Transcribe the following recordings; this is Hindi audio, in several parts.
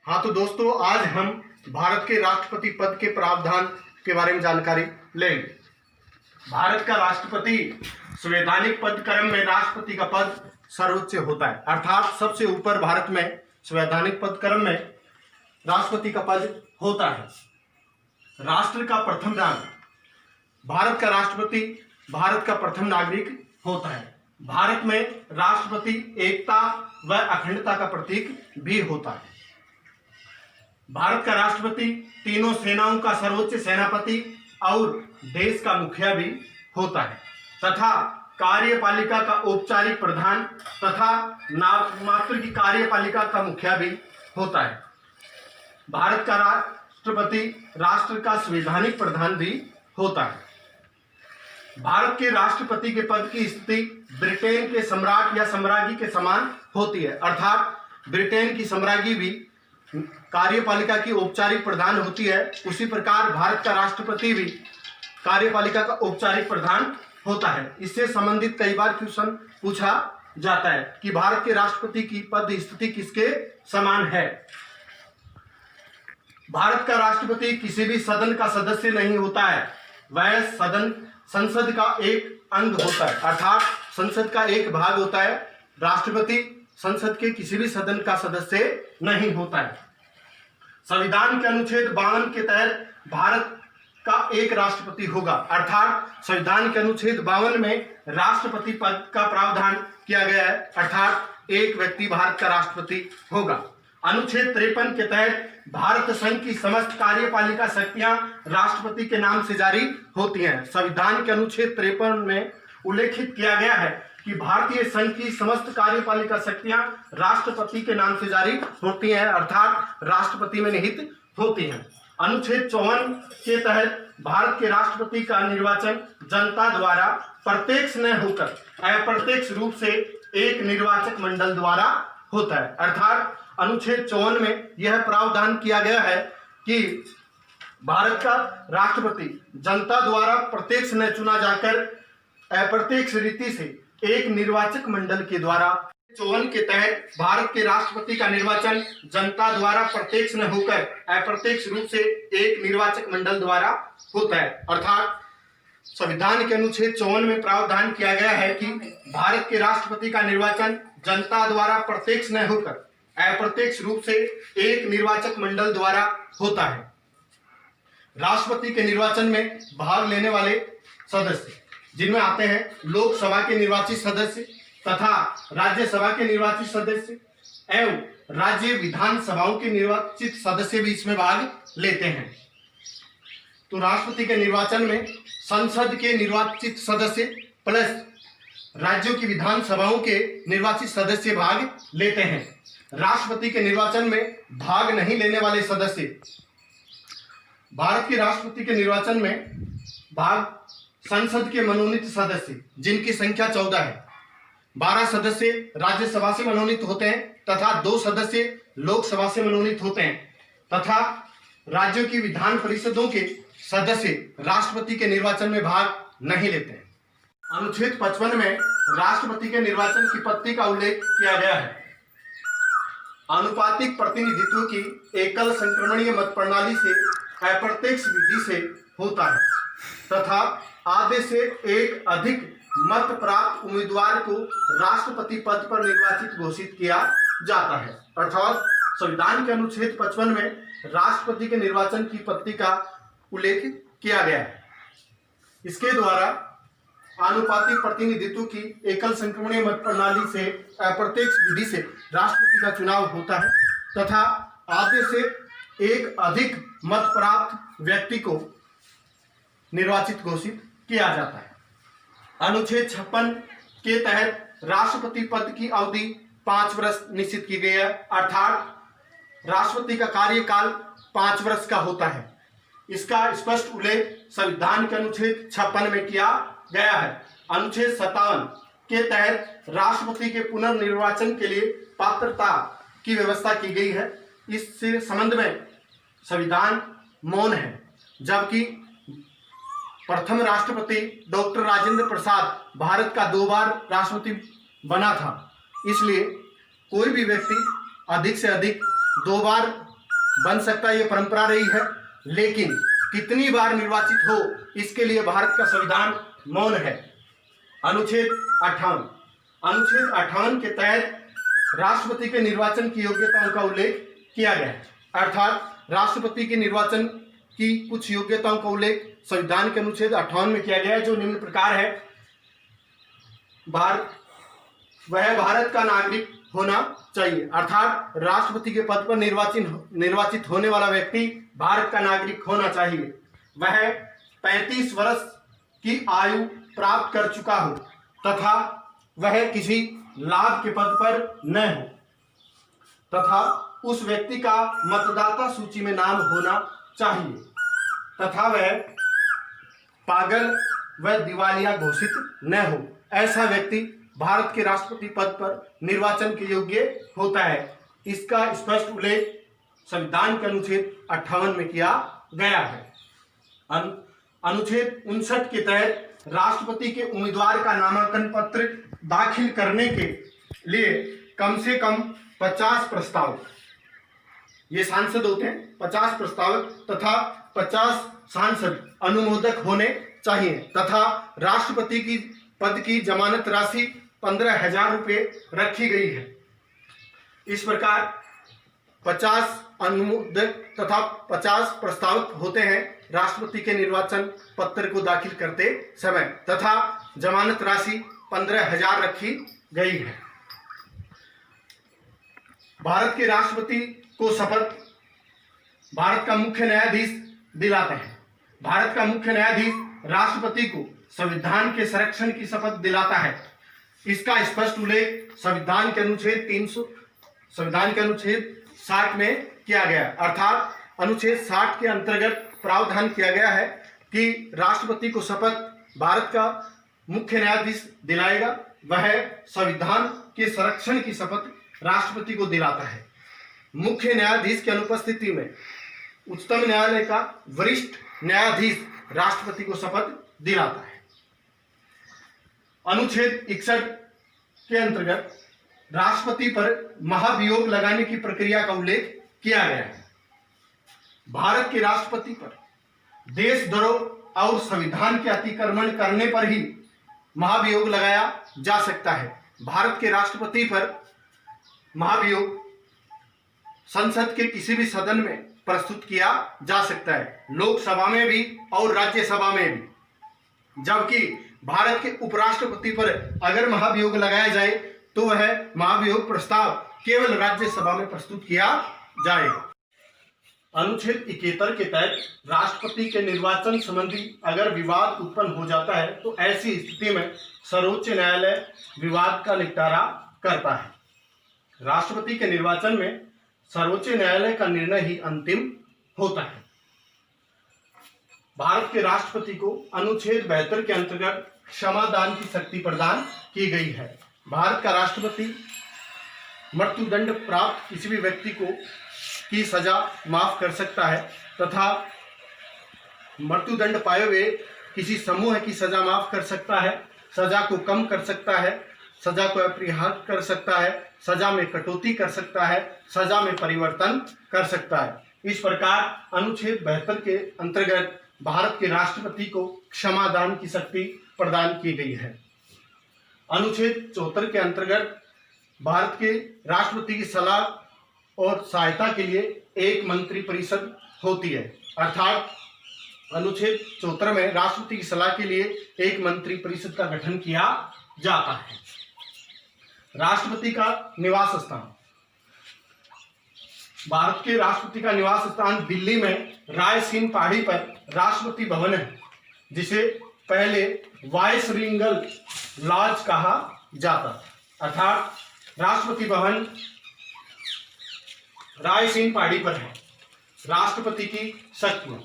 हाँ तो दोस्तों, आज हम भारत के राष्ट्रपति पद के प्रावधान के बारे में जानकारी लेंगे। भारत का राष्ट्रपति संवैधानिक पद क्रम में राष्ट्रपति का पद सर्वोच्च होता है, अर्थात सबसे ऊपर भारत में संवैधानिक पद क्रम में राष्ट्रपति का पद होता है। राष्ट्र का प्रथम नागरिक, भारत का राष्ट्रपति भारत का प्रथम नागरिक होता है। भारत में राष्ट्रपति एकता व अखंडता का प्रतीक भी होता है। भारत का राष्ट्रपति तीनों सेनाओं का सर्वोच्च सेनापति और देश का मुखिया भी होता है तथा कार्यपालिका का औपचारिक प्रधान तथा नाममात्र की कार्यपालिका का मुखिया भी होता है। भारत का राष्ट्रपति राष्ट्र का संवैधानिक प्रधान भी होता है। भारत के राष्ट्रपति के पद की स्थिति ब्रिटेन के सम्राट या सम्राज्ञी के समान होती है, अर्थात ब्रिटेन की सम्राज्ञी भी कार्यपालिका की औपचारिक प्रधान होती है, उसी प्रकार भारत का राष्ट्रपति भी कार्यपालिका का औपचारिक प्रधान होता है। इससे संबंधित कई बार क्वेश्चन पूछा जाता है कि भारत के राष्ट्रपति की पद स्थिति किसके समान है। भारत का राष्ट्रपति किसी भी सदन का सदस्य नहीं होता है, वह संसद का एक अंग होता है, अर्थात संसद का एक भाग होता है। राष्ट्रपति संसद के किसी भी सदन का सदस्य नहीं होता है। संविधान के अनुच्छेद 52 के तहत भारत का एक राष्ट्रपति होगा, अर्थात संविधान के अनुच्छेद 52 में राष्ट्रपति पद का प्रावधान किया गया है, अर्थात एक व्यक्ति भारत का राष्ट्रपति होगा। अनुच्छेद 53 के तहत भारत संघ की समस्त कार्यपालिका शक्तियां राष्ट्रपति के नाम से जारी होती हैं। संविधान के अनुच्छेद 53 में उल्लेखित किया गया है कि भारतीय संघ की समस्त कार्यपालिका शक्तियां राष्ट्रपति के नाम से जारी होती हैं, अर्थात राष्ट्रपति में निहित होती हैं। अनुच्छेद 54 के तहत भारत के राष्ट्रपति का निर्वाचन जनता द्वारा प्रत्यक्ष न होकर अप्रत्यक्ष रूप से एक निर्वाचक मंडल द्वारा होता है, अर्थात अनुच्छेद 54 में यह प्रावधान किया गया है कि भारत का राष्ट्रपति जनता द्वारा प्रत्यक्ष न चुना जाकर अप्रत्यक्ष रीति से एक निर्वाचक मंडल के द्वारा 54 के तहत भारत के राष्ट्रपति का निर्वाचन जनता द्वारा प्रत्यक्ष न होकर अप्रत्यक्ष रूप से एक निर्वाचक मंडल द्वारा होता है, अर्थात संविधान के अनुच्छेद 54 में प्रावधान किया गया है कि भारत के राष्ट्रपति का निर्वाचन जनता द्वारा प्रत्यक्ष न होकर अप्रत्यक्ष रूप से एक निर्वाचक मंडल द्वारा होता है। राष्ट्रपति के निर्वाचन में भाग लेने वाले सदस्य, जिनमें आते हैं लोकसभा के निर्वाचित सदस्य तथा राज्यसभा के निर्वाचित सदस्य एवं राज्य विधानसभाओं के निर्वाचित सदस्य भी इसमें भाग लेते हैं। तो राष्ट्रपति के निर्वाचन में संसद के निर्वाचित सदस्य प्लस राज्यों की विधानसभाओं के निर्वाचित सदस्य भाग लेते हैं। राष्ट्रपति के निर्वाचन में भाग नहीं लेने वाले सदस्य, भारत के राष्ट्रपति के निर्वाचन में भाग संसद के मनोनीत सदस्य, जिनकी संख्या 14 है। 12 सदस्य राज्यसभा से मनोनीत होते हैं तथा 2 सदस्य लोकसभा से मनोनीत होते हैं तथा राज्यों की विधान परिषदों के सदस्य राष्ट्रपति के निर्वाचन में भाग नहीं लेते हैं। अनुच्छेद 55 में राष्ट्रपति के निर्वाचन की पद्धति का उल्लेख किया गया है। आनुपातिक प्रतिनिधित्व की एकल संक्रमणीय मत प्रणाली से अप्रत्यक्ष विधि से होता है तथा आधे से एक अधिक मत प्राप्त उम्मीदवार को राष्ट्रपति पद पर निर्वाचित घोषित किया जाता है, अर्थात संविधान के अनुच्छेद 55 में राष्ट्रपति के निर्वाचन की पद्धति का उल्लेख किया गया है। इसके द्वारा आनुपातिक प्रतिनिधित्व की एकल संक्रमणीय मत प्रणाली से अप्रत्यक्ष विधि से राष्ट्रपति का चुनाव होता है तथा आधे से एक अधिक मत प्राप्त व्यक्ति को निर्वाचित घोषित किया जाता है। अनुच्छेद 56 के तहत राष्ट्रपति पद की अवधि 5 वर्ष निश्चित की गई है, अर्थात राष्ट्रपति का कार्यकाल 5 वर्ष का होता है। इसका स्पष्ट उल्लेख संविधान के अनुच्छेद 56 में किया गया है। अनुच्छेद 57 के तहत राष्ट्रपति के पुनर्निर्वाचन के लिए पात्रता की व्यवस्था की गई है। इस संबंध में संविधान मौन है, जबकि प्रथम राष्ट्रपति डॉक्टर राजेंद्र प्रसाद भारत का 2 बार राष्ट्रपति बना था, इसलिए कोई भी व्यक्ति अधिक से अधिक 2 बार बन सकता है, ये परंपरा रही है, लेकिन कितनी बार निर्वाचित हो इसके लिए भारत का संविधान मौन है। अनुच्छेद 58, अनुच्छेद 58 के तहत राष्ट्रपति के निर्वाचन की योग्यताओं का उल्लेख किया गया है। अर्थात राष्ट्रपति के निर्वाचन की कुछ योग्यताओं का उल्लेख संविधान के अनुच्छेद 58 में किया गया है, जो निम्न प्रकार है। वह भारत का नागरिक होना चाहिए, अर्थात राष्ट्रपति के पद पर निर्वाचित होने वाला व्यक्ति भारत का नागरिक होना चाहिए। वह 35 वर्ष की आयु प्राप्त कर चुका हो तथा वह किसी लाभ के पद पर न हो तथा उस व्यक्ति का मतदाता सूची में नाम होना चाहिए तथा वह पागल व दिवालिया घोषित न हो। ऐसा व्यक्ति भारत के राष्ट्रपति पद पर निर्वाचन के योग्य होता है। इसका स्पष्ट उल्लेख संविधान के अनुच्छेद 58 में किया गया है। अनुच्छेद 59 के तहत राष्ट्रपति के उम्मीदवार का नामांकन पत्र दाखिल करने के लिए कम से कम 50 प्रस्ताव, ये सांसद होते हैं, 50 प्रस्तावक तथा 50 सांसद अनुमोदक होने चाहिए तथा राष्ट्रपति की पद की जमानत राशि 15,000 रुपये रखी गई है। इस प्रकार 50 अनुमोदक तथा 50 प्रस्तावक होते हैं राष्ट्रपति के निर्वाचन पत्र को दाखिल करते समय तथा जमानत राशि 15,000 रखी गई है। भारत के राष्ट्रपति को शपथ भारत का मुख्य न्यायाधीश दिलाता है। भारत का मुख्य न्यायाधीश राष्ट्रपति को संविधान के संरक्षण की शपथ दिलाता है। इसका स्पष्ट उल्लेख संविधान के अनुच्छेद 60 में किया गया, अर्थात अनुच्छेद 60 के अंतर्गत प्रावधान किया गया है कि राष्ट्रपति को शपथ भारत का मुख्य न्यायाधीश दिलाएगा। वह संविधान के संरक्षण की शपथ राष्ट्रपति को दिलाता है। मुख्य न्यायाधीश की अनुपस्थिति में उच्चतम न्यायालय का वरिष्ठ न्यायाधीश राष्ट्रपति को शपथ दिलाता है। अनुच्छेद 61 के अंतर्गत राष्ट्रपति पर महाभियोग लगाने की प्रक्रिया का उल्लेख किया गया है। भारत के राष्ट्रपति पर देशद्रोह और संविधान के अतिक्रमण करने पर ही महाभियोग लगाया जा सकता है। भारत के राष्ट्रपति पर महाभियोग संसद के किसी भी सदन में प्रस्तुत किया जा सकता है, लोकसभा में भी और राज्यसभा में भी। जबकि भारत के उपराष्ट्रपति पर अगर महाभियोग लगाया जाए तो वह महाभियोग प्रस्ताव केवल राज्यसभा में प्रस्तुत किया जाएगा। अनुच्छेद 71 के तहत राष्ट्रपति के निर्वाचन संबंधी अगर विवाद उत्पन्न हो जाता है तो ऐसी स्थिति में सर्वोच्च न्यायालय विवाद का निपटारा करता है। राष्ट्रपति के निर्वाचन में सर्वोच्च न्यायालय का निर्णय ही अंतिम होता है। भारत के राष्ट्रपति को अनुच्छेद 72 के अंतर्गत क्षमादान की शक्ति प्रदान की गई है। भारत का राष्ट्रपति मृत्युदंड प्राप्त किसी भी व्यक्ति को की सजा माफ कर सकता है तथा मृत्युदंड पाए हुए किसी समूह की सजा माफ कर सकता है, सजा को कम कर सकता है, सजा को अपरिहार्य कर सकता है, सजा में कटौती कर सकता है, सजा में परिवर्तन कर सकता है। इस प्रकार अनुच्छेद 72 के अंतर्गत भारत के राष्ट्रपति को क्षमादान की शक्ति प्रदान की गई है। अनुच्छेद 74 के अंतर्गत भारत के राष्ट्रपति की सलाह और सहायता के लिए एक मंत्री परिषद होती है, अर्थात अनुच्छेद 74 में राष्ट्रपति की सलाह के लिए एक मंत्री परिषद का गठन किया जाता है। राष्ट्रपति का निवास स्थान, भारत के राष्ट्रपति का निवास स्थान दिल्ली में रायसीन पहाड़ी पर राष्ट्रपति भवन है, जिसे पहले वाइसरीगल लॉज कहा जाता, अर्थात राष्ट्रपति भवन रायसीन पहाड़ी पर है। राष्ट्रपति की शक्तियां,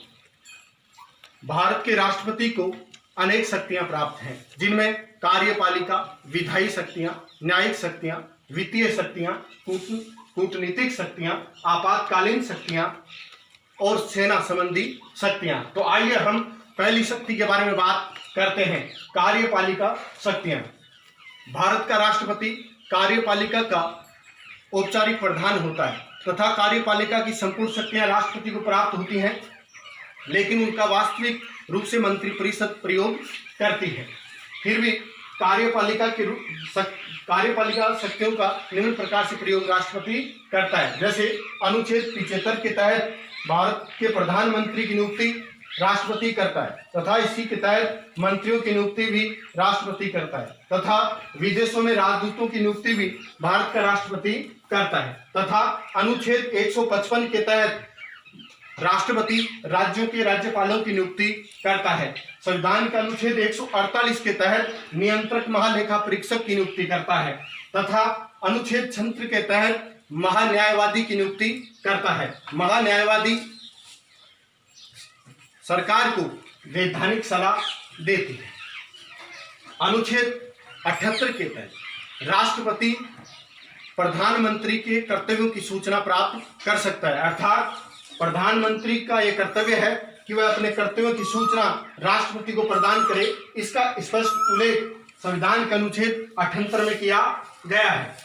भारत के राष्ट्रपति को अनेक शक्तियां प्राप्त हैं, जिनमें कार्यपालिका, विधायी शक्तियां, न्यायिक शक्तियां, वित्तीय शक्तियां, कूटनीतिक शक्तियां, आपातकालीन शक्तियां और सेना संबंधी शक्तियां। तो आइए हम पहली शक्ति के बारे में बात करते हैं, कार्यपालिका शक्तियां। भारत का राष्ट्रपति कार्यपालिका का औपचारिक प्रधान होता है। तथा कार्यपालिका की संपूर्ण शक्तियां राष्ट्रपति को प्राप्त होती हैं, लेकिन उनका वास्तविक रूप से मंत्रिपरिषद प्रयोग करती है। फिर भी कार्यपालिका शक्तियों का निम्न प्रकार से प्रयोग राष्ट्रपति करता है। जैसे अनुच्छेद 75 के तहत भारत के प्रधानमंत्री की नियुक्ति राष्ट्रपति करता है तथा इसी के तहत मंत्रियों की नियुक्ति भी राष्ट्रपति करता है तथा विदेशों में राजदूतों की नियुक्ति भी भारत का राष्ट्रपति करता है तथा अनुच्छेद 155 के तहत राष्ट्रपति राज्यों के राज्यपालों की नियुक्ति करता है। संविधान के अनुच्छेद 148 के तहत नियंत्रक महालेखा परीक्षक की नियुक्ति करता है तथा अनुच्छेद 76 के तहत महान्यायवादी की नियुक्ति करता है। महान्यायवादी सरकार को वैधानिक सलाह देती है। अनुच्छेद 78 के तहत राष्ट्रपति प्रधानमंत्री के कर्तव्यों की सूचना प्राप्त कर सकता है, अर्थात प्रधानमंत्री का यह कर्तव्य है कि वह अपने कर्तव्यों की सूचना राष्ट्रपति को प्रदान करे। इसका स्पष्ट उल्लेख संविधान के अनुच्छेद 78 में किया गया है।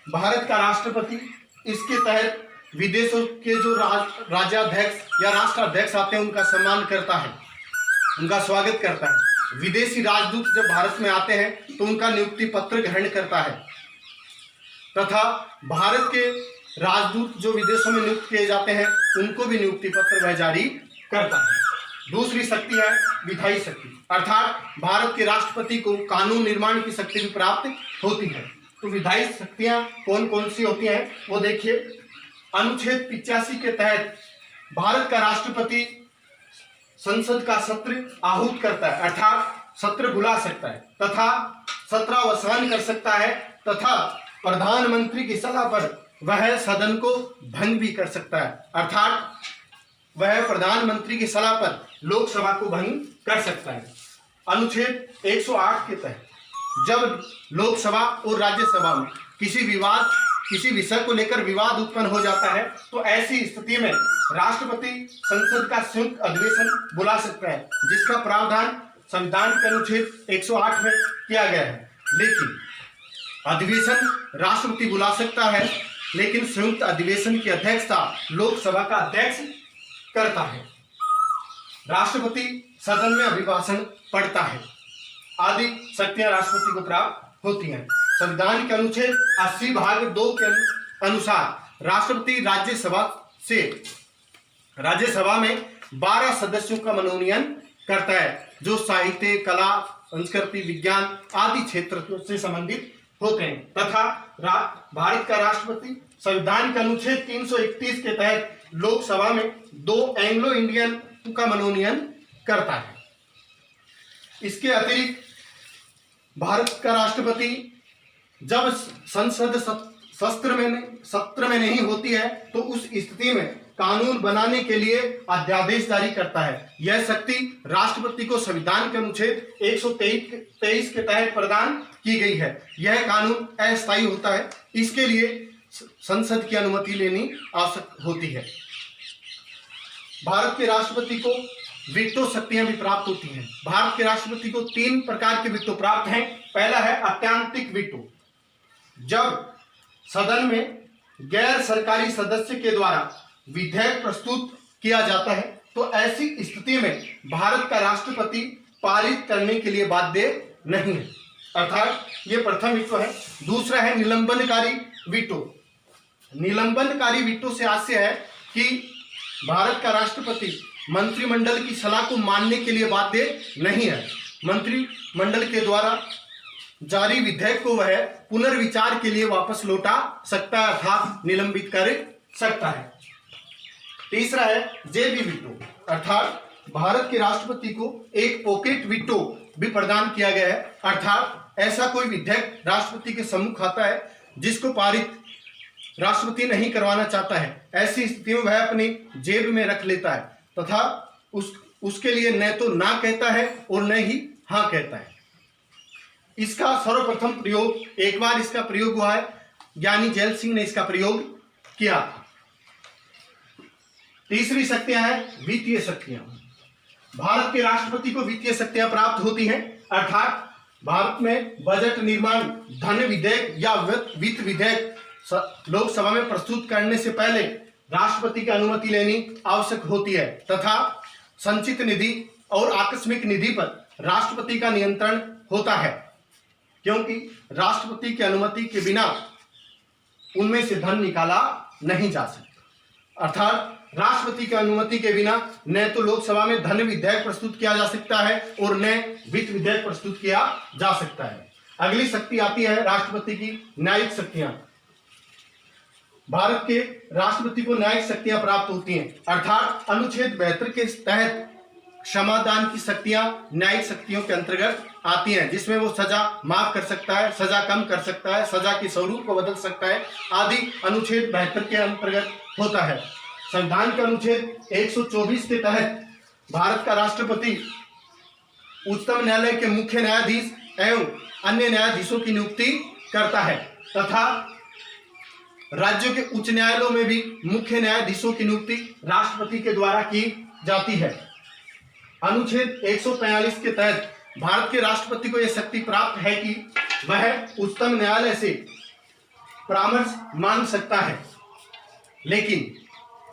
भारत का राष्ट्रपति इसके तहत विदेशों के जो राज्याध्यक्ष या राष्ट्राध्यक्ष आते हैं उनका सम्मान करता है, उनका स्वागत करता है। विदेशी राजदूत जब भारत में आते हैं तो उनका नियुक्ति पत्र ग्रहण करता है तथा भारत के राजदूत जो विदेशों में नियुक्त किए जाते हैं उनको भी नियुक्ति पत्र वह जारी करता है। दूसरी शक्ति है विधायी शक्ति, अर्थात भारत के राष्ट्रपति को कानून निर्माण की शक्ति भी प्राप्त होती है। तो विधायी शक्तियां कौन कौन सी होती हैं वो देखिए। अनुच्छेद 85 के तहत भारत का राष्ट्रपति संसद का सत्र आहूत करता है, अर्थात सत्र बुला सकता है तथा सत्रावसान कर सकता है तथा प्रधानमंत्री की सलाह पर वह सदन को भंग भी कर सकता है, अर्थात वह प्रधानमंत्री की सलाह पर लोकसभा को भंग कर सकता है। अनुच्छेद 108 के तहत जब लोकसभा और राज्यसभा में किसी विषय को लेकर विवाद उत्पन्न हो जाता है तो ऐसी स्थिति में राष्ट्रपति संसद का संयुक्त अधिवेशन बुला सकता है, जिसका प्रावधान संविधान के अनुच्छेद 108 में किया गया है। लेकिन अधिवेशन राष्ट्रपति बुला सकता है, लेकिन संयुक्त अधिवेशन की अध्यक्षता लोकसभा का अध्यक्ष करता है। राष्ट्रपति सदन में अभिभाषण पढ़ता है आदि शक्तियां राष्ट्रपति को प्राप्त होती हैं। संविधान के अनुच्छेद 80 भाग 2 के अनुसार राष्ट्रपति राज्यसभा में 12 सदस्यों का मनोनयन करता है जो साहित्य, कला, संस्कृति, विज्ञान आदि क्षेत्र से संबंधित होते हैं तथा भारत का राष्ट्रपति संविधान के अनुच्छेद 331 के तहत लोकसभा में 2 एंग्लो इंडियन का मनोनयन करता है। इसके अतिरिक्त भारत का राष्ट्रपति जब संसद सत्र में नहीं होती है तो उस स्थिति में कानून बनाने के लिए अध्यादेश जारी करता है। यह शक्ति राष्ट्रपति को संविधान के अनुच्छेद 123 के तहत प्रदान की गई है। यह कानून अस्थायी होता है, इसके लिए संसद की अनुमति लेनी आवश्यक होती है। भारत के राष्ट्रपति को वीटो शक्तियां भी प्राप्त होती हैं। भारत के राष्ट्रपति को 3 प्रकार के वीटो प्राप्त हैं। पहला है अत्यंतिक वीटो, जब सदन में गैर सरकारी सदस्य के द्वारा विधेयक प्रस्तुत किया जाता है तो ऐसी स्थिति में भारत का राष्ट्रपति पारित करने के लिए बाध्य नहीं है, अर्थात ये प्रथम वीटो है। दूसरा है निलंबनकारी वीटो। निलंबनकारी वीटो से आशय है कि भारत का राष्ट्रपति मंत्रिमंडल की सलाह को मानने के लिए बाध्य नहीं है। मंत्रिमंडल के द्वारा जारी विधेयक को वह पुनर्विचार के लिए वापस लौटा सकता है, अर्थात निलंबित कर सकता है। तीसरा है जेबी वीटो, अर्थात भारत के राष्ट्रपति को एक पॉकेट वीटो भी प्रदान किया गया है, अर्थात ऐसा कोई विधेयक राष्ट्रपति के सम्मुख आता है जिसको पारित राष्ट्रपति नहीं करवाना चाहता है, ऐसी स्थिति में वह अपनी जेब में रख लेता है तथा उसके लिए न तो ना कहता है और न ही हाँ कहता है। इसका सर्वप्रथम प्रयोग, एक बार इसका प्रयोग हुआ है, ज्ञानी जैल सिंह ने इसका प्रयोग किया था। तीसरी शक्तियां हैं वित्तीय शक्तियां। भारत के राष्ट्रपति को वित्तीय शक्तियां प्राप्त होती हैं, अर्थात भारत में बजट निर्माण, धन विधेयक या वित्त विधेयक लोकसभा में प्रस्तुत करने से पहले राष्ट्रपति की अनुमति लेनी आवश्यक होती है तथा संचित निधि और आकस्मिक निधि पर राष्ट्रपति का नियंत्रण होता है, क्योंकि राष्ट्रपति की अनुमति के बिना उनमें से धन निकाला नहीं जा सकता। अर्थात राष्ट्रपति की अनुमति के बिना न तो लोकसभा में धन विधेयक प्रस्तुत किया जा सकता है और न वित्त विधेयक प्रस्तुत किया जा सकता है। अगली शक्ति आती है राष्ट्रपति की न्यायिक शक्तियां। भारत के राष्ट्रपति को न्यायिक शक्तियां प्राप्त होती हैं, अर्थात अनुच्छेद 72 के तहत क्षमादान की शक्तियां न्यायिक शक्तियों के अंतर्गत आती हैं, जिसमें वो सजा माफ कर सकता है, सजा कम कर सकता है, सजा के स्वरूप को बदल सकता है आदि अनुच्छेद 72 के अंतर्गत होता है। संविधान के अनुच्छेद 124 के तहत भारत का राष्ट्रपति उच्चतम न्यायालय के मुख्य न्यायाधीश एवं अन्य न्यायाधीशों की नियुक्ति करता है तथा राज्यों के उच्च न्यायालयों में भी मुख्य न्यायाधीशों की नियुक्ति राष्ट्रपति के द्वारा की जाती है। अनुच्छेद 143 के तहत भारत के राष्ट्रपति को यह शक्ति प्राप्त है कि वह उच्चतम न्यायालय से परामर्श मांग सकता है, लेकिन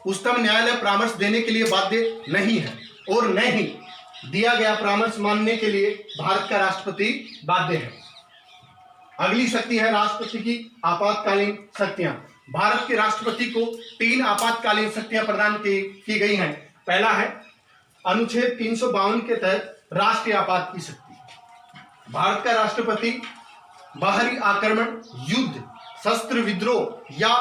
उच्चतम न्यायालय परामर्श देने के लिए बाध्य नहीं है और न ही दिया गया परामर्श मानने के लिए भारत का राष्ट्रपति बाध्य है। अगली शक्ति है राष्ट्रपति की आपातकालीन शक्तियां। भारत के राष्ट्रपति को 3 आपातकालीन शक्तियां प्रदान की गई हैं। पहला है अनुच्छेद 352 के तहत राष्ट्रीय आपात की शक्ति। भारत का राष्ट्रपति बाहरी आक्रमण, युद्ध, शस्त्र विद्रोह या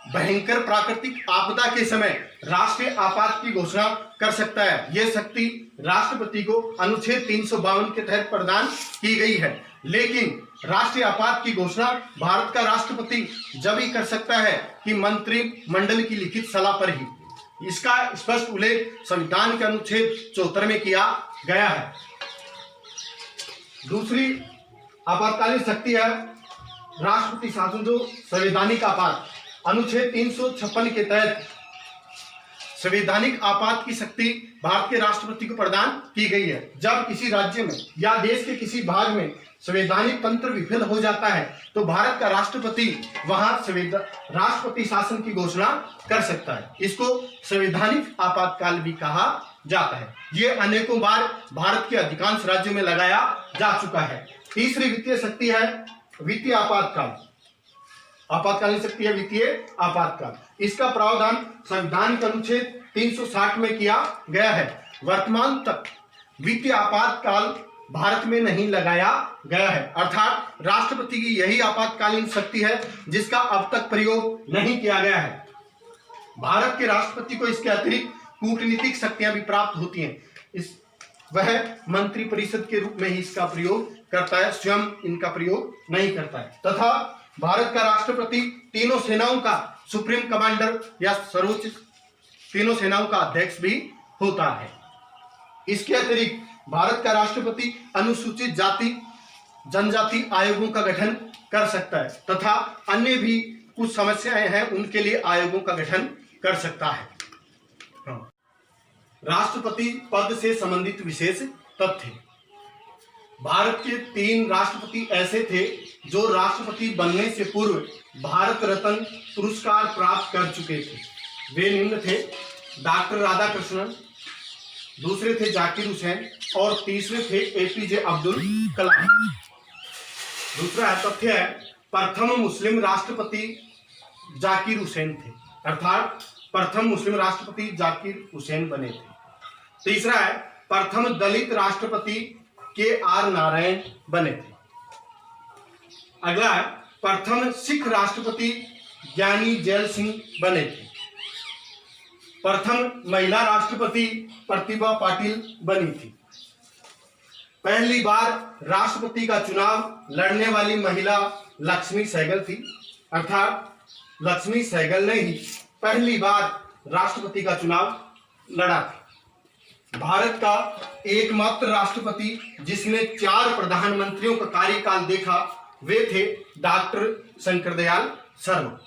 भयंकर प्राकृतिक आपदा के समय राष्ट्रीय आपात की घोषणा कर सकता है। यह शक्ति राष्ट्रपति को अनुच्छेद 352 के तहत प्रदान की गई है, लेकिन राष्ट्रीय आपात की घोषणा भारत का राष्ट्रपति जब ही कर सकता है कि मंत्रिमंडल की लिखित सलाह पर ही। इसका स्पष्ट उल्लेख संविधान के अनुच्छेद 74 में किया गया है। दूसरी आपातकालीन शक्ति है राष्ट्रपति शासन जो संवैधानिक आपात। अनुच्छेद 356 के तहत संवैधानिक आपात की शक्ति भारत के राष्ट्रपति को प्रदान की गई है। जब किसी राज्य में या देश के किसी भाग में संवैधानिक तंत्र विफल हो जाता है तो भारत का राष्ट्रपति वहां राष्ट्रपति शासन की घोषणा कर सकता है। इसको संवैधानिक आपातकाल भी कहा जाता है। ये अनेकों बार भारत के अधिकांश राज्यों में लगाया जा चुका है। तीसरी वित्तीय शक्ति है वित्तीय आपातकाल। आपातकालीन शक्ति है वित्तीय आपातकाल। इसका प्रावधान संविधान के अनुच्छेद 360 में किया गया है। वर्तमान तक वित्तीय आपातकाल भारत में नहीं लगाया गया है, अर्थात राष्ट्रपति की यही आपातकालीन शक्ति है जिसका अब तक प्रयोग नहीं किया गया है। भारत के राष्ट्रपति को इसके अतिरिक्त कूटनीतिक शक्तियां भी प्राप्त होती हैं। वह मंत्री परिषद के रूप में ही इसका प्रयोग करता है, स्वयं इनका प्रयोग नहीं करता है। तथा भारत का राष्ट्रपति तीनों सेनाओं का सुप्रीम कमांडर या सर्वोच्च तीनों सेनाओं का अध्यक्ष भी होता है। इसके अतिरिक्त भारत का राष्ट्रपति अनुसूचित जाति जनजाति आयोगों का गठन कर सकता है तथा अन्य भी कुछ समस्याएं हैं उनके लिए आयोगों का गठन कर सकता है। राष्ट्रपति पद से संबंधित विशेष तथ्य। भारत के 3 राष्ट्रपति ऐसे थे जो राष्ट्रपति बनने से पूर्व भारत रत्न पुरस्कार प्राप्त कर चुके थे। वे निम्न थे: डॉक्टर राधाकृष्णन, दूसरे थे जाकिर हुसैन और तीसरे थे एपीजे अब्दुल कलाम। दूसरा तथ्य है प्रथम मुस्लिम राष्ट्रपति जाकिर हुसैन थे, अर्थात प्रथम मुस्लिम राष्ट्रपति जाकिर हुसैन बने थे। तीसरा है प्रथम दलित राष्ट्रपति KR नारायण बने थे। अगला है प्रथम सिख राष्ट्रपति ज्ञानी जैल सिंह बने थे। प्रथम महिला राष्ट्रपति प्रतिभा पाटिल बनी थी। पहली बार राष्ट्रपति का चुनाव लड़ने वाली महिला लक्ष्मी सहगल थी, अर्थात लक्ष्मी सहगल ने ही पहली बार राष्ट्रपति का चुनाव लड़ा था। भारत का एकमात्र राष्ट्रपति जिसने 4 प्रधानमंत्रियों का कार्यकाल देखा वे थे डॉक्टर शंकर दयाल शर्मा।